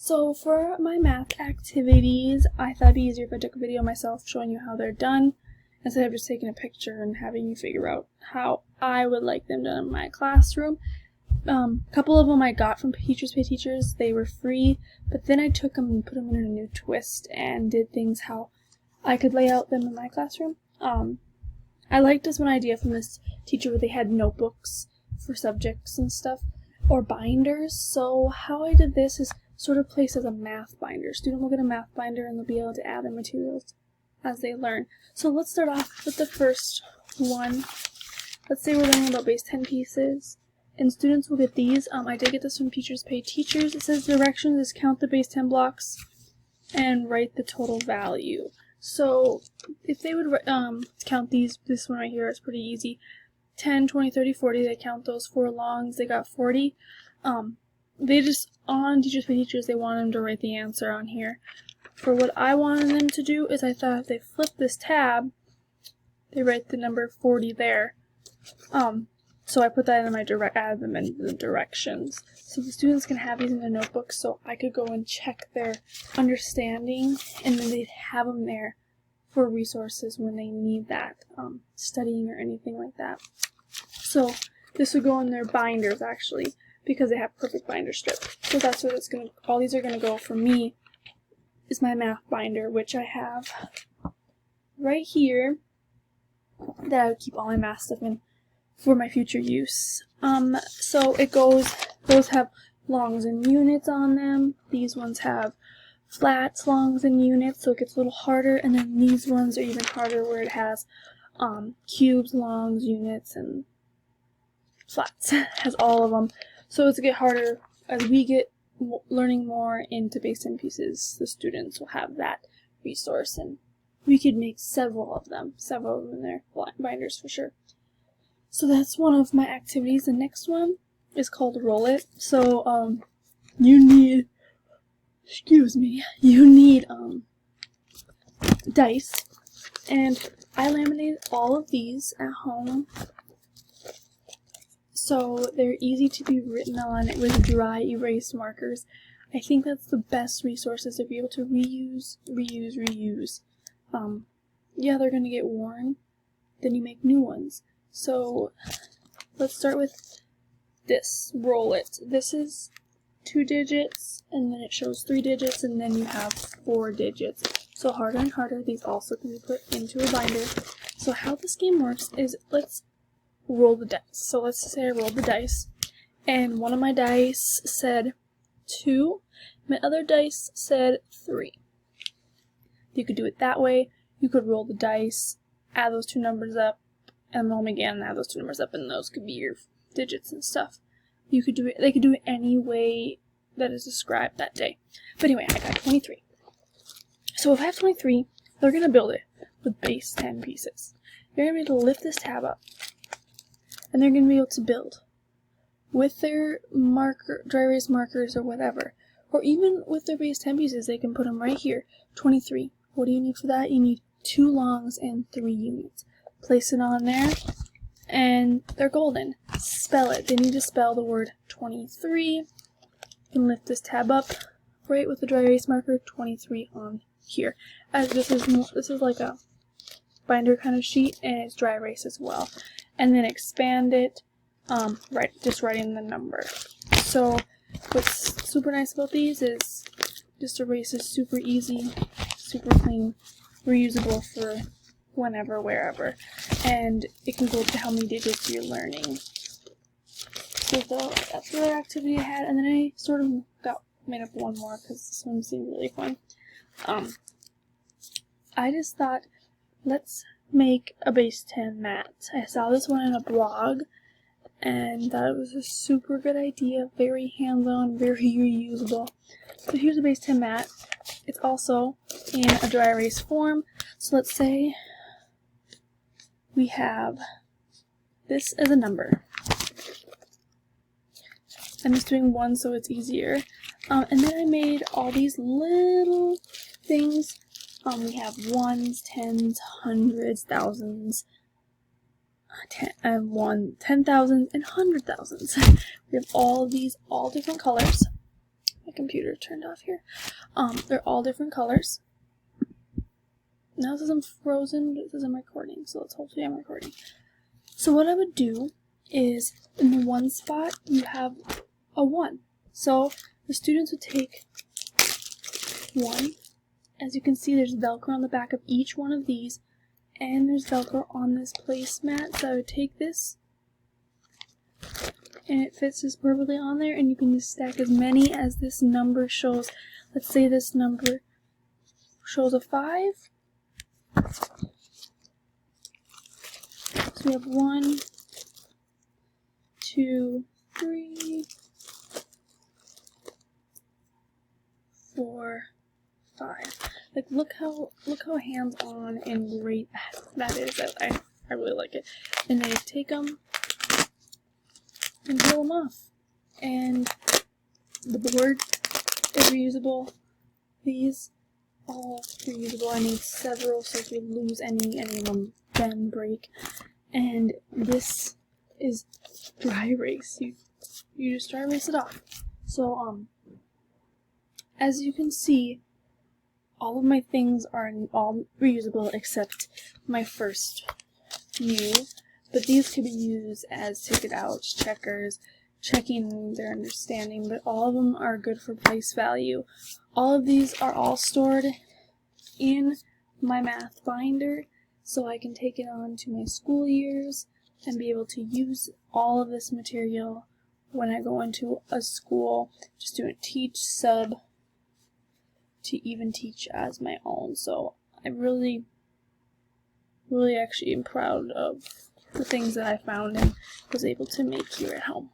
So for my math activities, I thought it'd be easier if I took a video myself showing you how they're done, instead of just taking a picture and having you figure out how I would like them done in my classroom. A couple of them I got from Teachers Pay Teachers. They were free, but then I took them and put them in a new twist and did things how I could lay out them in my classroom. I liked this one idea from this teacher where they had notebooks for subjects and stuff, or binders. So how I did this is sort of placed as a math binder. Student will get a math binder and they'll be able to add their materials as they learn. So let's start off with the first one. Let's say we're learning about base 10 pieces, and students will get these. I did get this from Teachers Pay Teachers. It says directions is count the base 10 blocks and write the total value. So if they would count these, this one right here is pretty easy. 10, 20, 30, 40, they count those 4 longs, they got 40. They just, on Teachers Pay Teachers, they want them to write the answer on here. For what I wanted them to do is I thought if they flip this tab, they write the number 40 there. So I put that in my added them in the directions. So the students can have these in their notebooks, so I could go and check their understanding, and then they'd have them there for resources when they need that, studying or anything like that. So this would go in their binders actually, because they have perfect binder strip. So that's what it's gonna, all these are gonna go for me, is my math binder, which I have right here, that I would keep all my math stuff in for my future use. So it goes, those have longs and units on them. These ones have flats, longs, and units, so it gets a little harder, and then these ones are even harder where it has cubes, longs, units, and flats. It has all of them. So it's get harder as we get learning more into base 10 pieces. The students will have that resource, and we could make several of them in their binders for sure. So that's one of my activities. The next one is called Roll It. So you need, dice, and I laminated all of these at home, so they're easy to be written on with dry erase markers. I think that's the best resources to be able to reuse. Yeah, they're gonna get worn, then you make new ones. So let's start with this, Roll It. This is 2 digits, and then it shows 3 digits, and then you have 4 digits. So harder and harder. These also can be put into a binder. So how this game works is, let's roll the dice. So let's say I rolled the dice, and one of my dice said 2, my other dice said 3. You could do it that way. You could roll the dice, add those 2 numbers up, and roll them again, and add those 2 numbers up, and those could be your digits and stuff. You could do it, they could do it any way that is described that day. But anyway, I got 23. So if I have 23, they're going to build it with base 10 pieces. They're going to be able to lift this tab up, and they're going to be able to build with their dry erase markers or whatever, or even with their base 10 pieces. They can put them right here. 23. What do you need for that? You need 2 longs and 3 units. Place it on there, and they're golden. Spell it. They need to spell the word 23. You can lift this tab up, right with the dry erase marker, 23 on here. As this is like a binder kind of sheet, and it's dry erase as well. And then expand it, just writing the number. So what's super nice about these is just erase is super easy, super clean, reusable for whenever, wherever, and it can go to how many digits you're learning. So that's the other activity I had, and then I sort of made up one more because this one seemed really fun. I just thought, let's make a base 10 mat. I saw this one in a blog and thought it was a super good idea, very hands-on, very reusable. So here's a base 10 mat. It's also in a dry erase form. So let's say we have this as a number. I'm just doing 1 so it's easier. And then I made all these little things. We have ones, tens, hundreds, thousands, 10,000 and 100,000s. We have all of these, all different colors. My computer turned off here. They're all different colors. Now it says I'm frozen, but it says I'm recording, so let's hopefully I'm recording. So what I would do is, in the one spot, you have a 1. So the students would take 1. As you can see, there's Velcro on the back of each one of these, and there's Velcro on this placemat. So I would take this, and it fits this perfectly on there, and you can just stack as many as this number shows. Let's say this number shows a 5. So we have 1, 2, 3, 4, 5. Like, look how hands-on and great that is. I really like it. And they take them and peel them off. And the board is reusable. These all reusable. I made several, so if you lose any of them, then break. And this is dry erase. You just dry erase it off. So as you can see, all of my things are all reusable except my first few, but these could be used as ticket outs, checkers, checking their understanding, but all of them are good for place value. All of these are all stored in my math binder, so I can take it on to my school years and be able to use all of this material when I go into a school, just do a teach, sub, to even teach as my own. So I really actually am proud of the things that I found and was able to make here at home.